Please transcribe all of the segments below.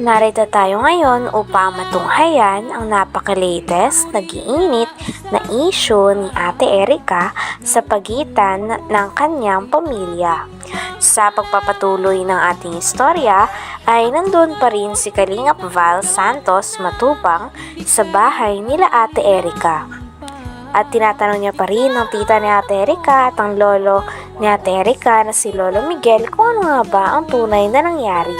Narito tayo ngayon upang matunghayan ang napaka-latest, nag-iinit na issue ni Ate Erica sa pagitan ng kanyang pamilya. Sa pagpapatuloy ng ating istorya ay nandun pa rin si Kalingap Val Santos Matubang sa bahay nila Ate Erica. At tinatanong niya pa rin ng tita ni Ate Erica at ang lolo ni Ate Erica na si Lolo Miguel kung ano nga ba ang tunay na nangyari.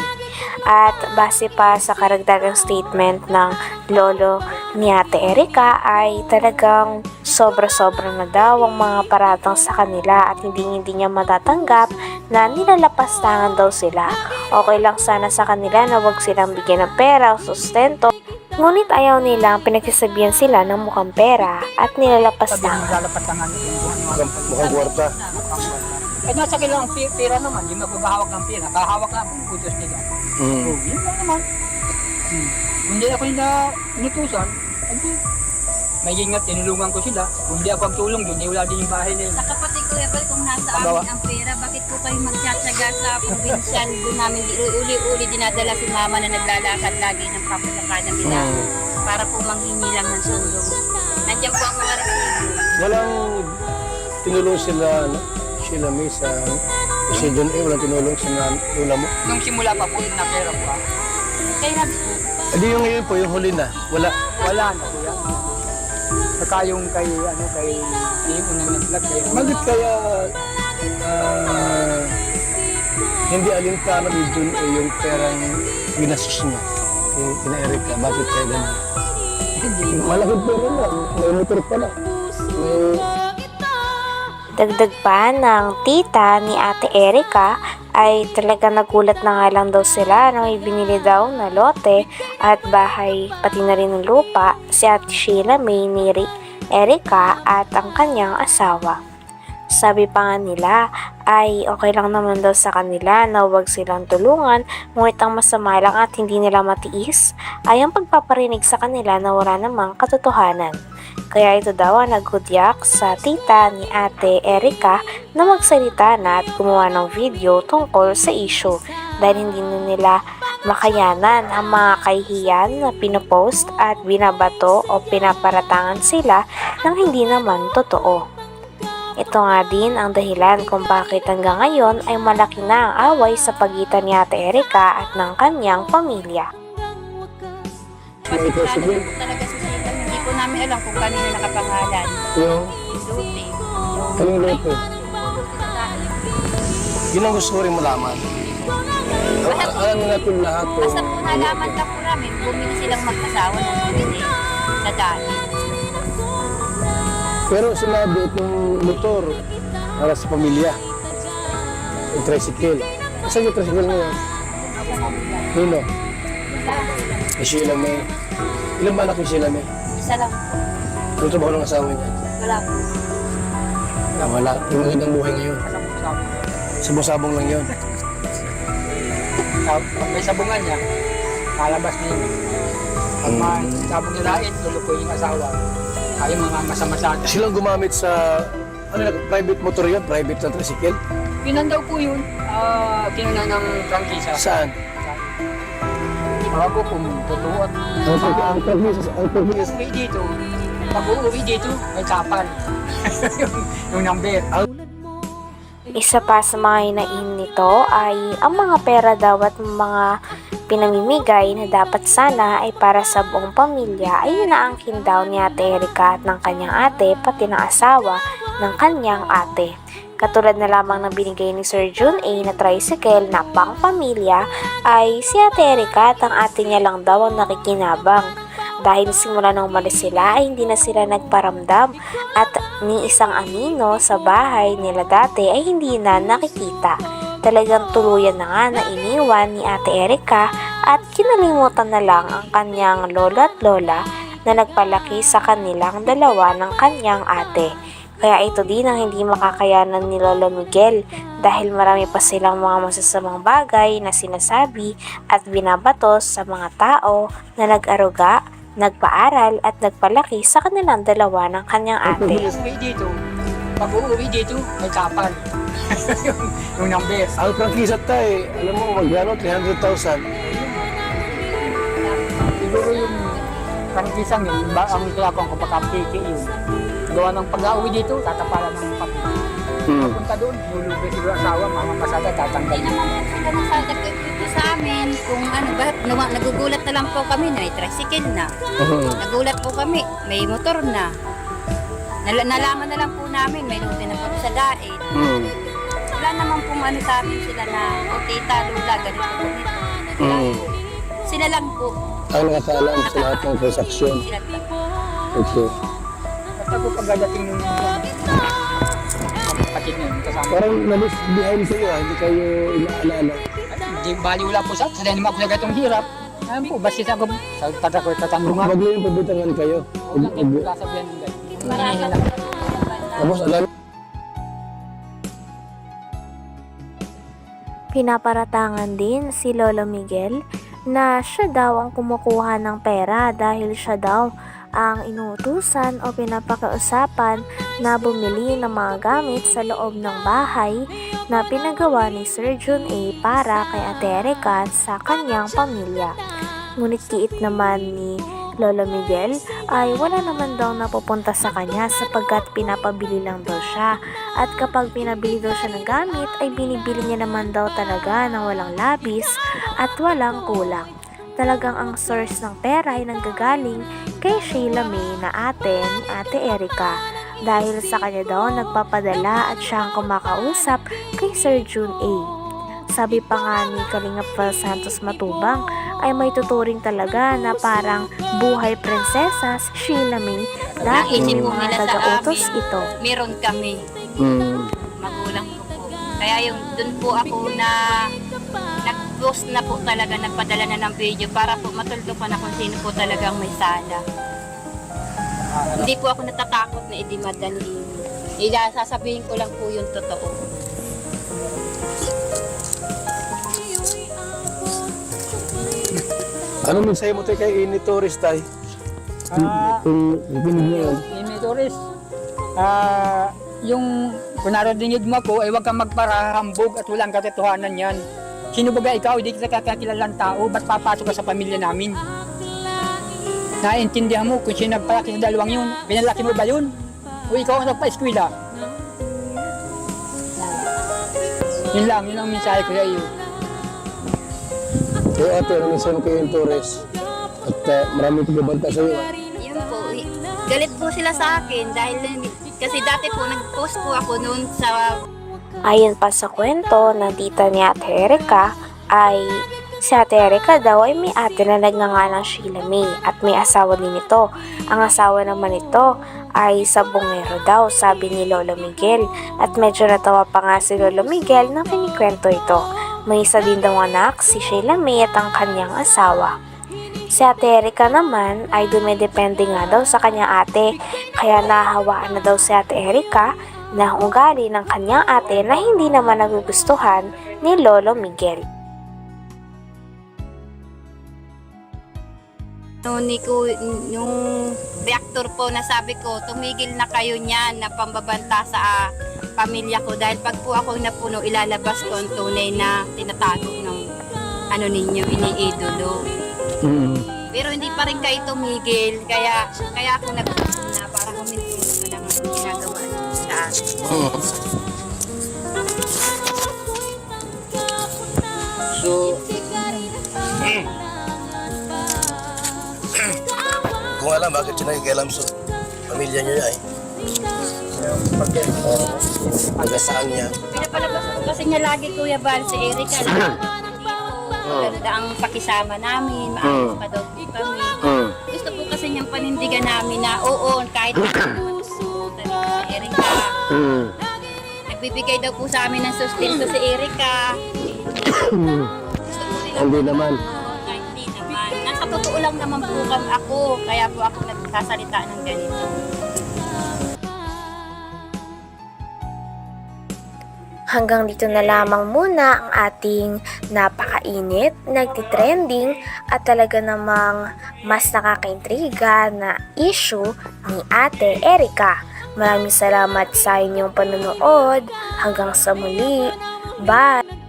At base pa sa karagdagang statement ng lolo ni Ate Erica ay talagang sobra-sobra na daw ang mga paratang sa kanila at hindi niya matatanggap na nilalapastangan daw sila. Okay lang sana sa kanila na wag silang bigyan ng pera o sustento. Ngunit ayaw nilang pinagsasabihan sila ng mukhang pera at nilalapastangan. Mukhang kwarta. Eh, nasa kailangan pera naman, yung magbabahawak ng pera, kahawak na ang putos nila. So, yun lang naman. Hindi ako yung inutusan, may ingat, tinulungan ko sila. Kung hindi ako ang tulong doon, wala din yung bahay nila. Sa kapatid ko, Epal, kung nasa amin ang pera, bakit po kayo magtsatsaga sa probinsyan? Doon namin uli-uli dinadala si mama na naglalakad lagi ng papasakanan nila para po manghingi lang ng sulong. Nandiyan po ang mga resibo. Walang tinulong sila may sa kasi doon walang tinulong sa lula mo. Nung simula pa po, yung napera ko. Kaya nabi po, Hindi yung ngayon po, yung huli na. Wala. Wala na po yan. Saka yung kay yung unang nag-vlog kayo. Bakit kaya hindi alintana ni Jun yung perang ginastos niya kina Erica? Bakit kaya ganun? Malaking pera na. May motor pala. Dagdag pa ng tita ni Ate Erica ay talaga nagulat na nga lang daw sila nang ibinili daw na lote at bahay pati na rin ng lupa si Ate Sheila May ni Erica at ang kanyang asawa. Sabi pa nga nila ay okay lang naman daw sa kanila na huwag silang tulungan, ngunit ang masama lang at hindi nila matiis ay ang pagpaparinig sa kanila na wala namang katotohanan. Kaya ito daw ang naghudyak sa tita ni Ate Erica na magsalita na at gumawa ng video tungkol sa issue dahil hindi na nila makayanan ang mga kahihiyan na pinopost at binabato o pinaparatangan sila ng hindi naman totoo. Ito nga din ang dahilan kung bakit hanggang ngayon ay malaki na ang away sa pagitan ni Ate Erica at ng kanyang pamilya. kasi po talaga si Sheila, hindi po namin alam kung kanino nakapangalan. Yung Lote. anong loto? Yun ang gusto ko rin malaman. Alam na natin lahat. Basta po nalaman lang po namin, bumili silang mag-asawa ng bumili sa dati. Pero sinabi itong motor para sa pamilya. Yung tricycle. Saan yung tricycle ngayon? Nino? Si Sheila May. Ilan ba anak ni Sheila May? Isa lang po. Ano trabaho ng asawa niya? Wala po. Wala. Yung magandang buhay ngayon. Sabong-sabong lang yun. Pag may sabungan niya, kalabas na yun. Pag may sabong nilait, lulukoy yung asawa. Kaya mga masamasada. Silang gumamit sa private motor yun? Private na tricycle? Pinandaw po yun. Kinuna ng prangkisa. Saan? Mga po kung totoo at Ang permis. uwi dito. Pag uuwi dito, may kapal. yung number. Isa pa sa mga hinain nito ay ang mga pera daw at mga pinamimigay na dapat sana ay para sa buong pamilya ay inaangkin daw ni Ate Erica at ng kanyang ate pati ng asawa ng kanyang ate. Katulad na lamang ng binigay ni Sir Jun A na tricycle na pang pamilya ay si Ate Erica at ang ate niya lang daw ang nakikinabang. Dahil simula nang umalis sila ay hindi na sila nagparamdam at ni isang anino sa bahay nila dati ay hindi na nakikita. Talagang tuluyan na nga na iniwan ni Ate Erica at kinalimutan na lang ang kanyang lolo at lola na nagpalaki sa kanilang dalawa ng kanyang ate. Kaya ito din ang hindi makakayanan ni Lolo Miguel dahil marami pa silang mga masasamang bagay na sinasabi at binabatos sa mga tao na nag-aruga, nagpaaral at nagpalaki sa kanilang dalawa ng kanyang ate. Uwi dito. Pag uuwi dito, may kapal. yung number. Ang prangkisa tayo, alam mo, magkano? 300,000. Parang isang yun, ang ginagawa ko pagka-piki yun. Gawa ng pag-uwi dito, tatapalan ng papel. Punta doon, lulubay siguro asawa, mga masada, tatanggal. Hindi naman po sila masadap ito sa amin. Kung ano ba, nagugulat na lang po kami na may tricycle na. Nagulat po kami, may motor na. Nalaman na lang po namin, may lote na po sa daet. Wala naman pong ano sa amin sila na, o tita, lula, ganito po nito. Sila lang po. Ang nakakaalam sa lahat ng transaksyon. Sila lang. Okay. Basta po pagdating ng kapatid niyo, kasama. Parang nalis behind sa iyo, hindi kayo inaalala. Hindi bali wala po sa dahil naman ako sa gatong hirap. Ayun po, basta sa taga ko tatandungan. Wag lang yung pabitangan kayo. Huwag lang kayo sasabihan ng ganyan. Hinihingi lang. Tapos alam, Pinaparatangan din si Lolo Miguel na siya daw ang kumukuha ng pera dahil siya daw ang inuutusan o pinapakausapan na bumili ng mga gamit sa loob ng bahay na pinagawa ni Sir Jun A para kay Ate Erica sa kanyang pamilya. Ngunit kiit naman ni Lolo Miguel ay wala naman daw napupunta sa kanya sapagkat pinapabili lang daw siya. At kapag pinabili daw siya ng gamit ay binibili niya naman daw talaga ng walang labis at walang kulang. Talagang ang source ng pera ay nanggagaling kay Sheila May na ate ni Ate Erica. Dahil sa kanya daw nagpapadala at siya ang kumakausap kay Sir Jun A. Sabi pa nga ni Kalingap Val Santos Matubang ay may tuturing talaga na parang buhay prinsesa si Sheila May dahil Naisip po mga nila sa taga-utos amin. ito. Meron kami. Magulang ko po. Kaya yung dun po ako na nag-post na po talaga, nagpadala na ng video para po matuldo ko na kung sino po talagang may sala. Hindi po ako natatakot na idimadali. Sasabihin ko lang po yung totoo. ano mensahe mo tayo kay Ini Torres tay? Kung binig mo yun. Ini Torres, yung kunaradinig mo ko ay huwag kang magparahambog at walang katotohanan yan. Sino ba ikaw? Hindi kita kakakilalang tao. Ba't papasok ka sa pamilya namin? Naiintindihan mo kung sino nagpalaki sa dalawang yun. Pinalaki mo ba yun? O ikaw ang nagpa-eskwela? Yun lang, yun ang mensahe ko sa iyo. Kaya ate, ano mensahe mo kay Ini Torres? At marami ito babanta sa iyo. Yun po, galit po sila sa akin dahil kasi dati po nag-post po ako noon sa Ayon pa sa kwento ng tita ni Ate Erica ay si Ate Erica daw ay may ate na nagngangalang Sheila May at may asawa din ito. Ang asawa naman nito ay sabongero daw, sabi ni Lolo Miguel, at medyo natawa pa nga si Lolo Miguel na kinikwento ito. May isa din daw anak, si Sheila May at ang kanyang asawa. Si Ate Erica naman ay dumidepende nga daw sa kanyang ate, kaya nahahawaan na daw si Ate Erica na ugali ng kanyang ate na hindi naman nagugustuhan ni Lolo Miguel. Yung reactor po na sabi ko, tumigil na kayo niyan na pambabanta sa pamilya ko dahil pag po ako napuno, ilalabas ko ang tunay na tinatago ng ano ninyo, iniidolo. Pero hindi pa rin kayo tumigil, kaya ako nag-post na para huminto na lang ang ginagawa sa akin. So, kung alam bakit siya nakikialam sa pamilya niya ay pag-asaan niya. Pinapalabas ko kasi niya lagi, Kuya Val, si Erica. Ganda ang pakisama namin, maayos pa daw po kami. Gusto po kasi niyang panindigan namin na oo, kahit ano si Erica. Nagbibigay daw po sa amin ng sustento si Erica. Gusto po nila Hindi naman. kahit hindi naman. Nasa totoo lang naman po kami ako, kaya po ako nagsasalita ng ganito. Hanggang dito na lamang muna ang ating napakainit, nagtitrending at talaga namang mas nakakaintriga na issue ni Ate Erica. Maraming salamat sa inyong panonood. Hanggang sa muli. Bye!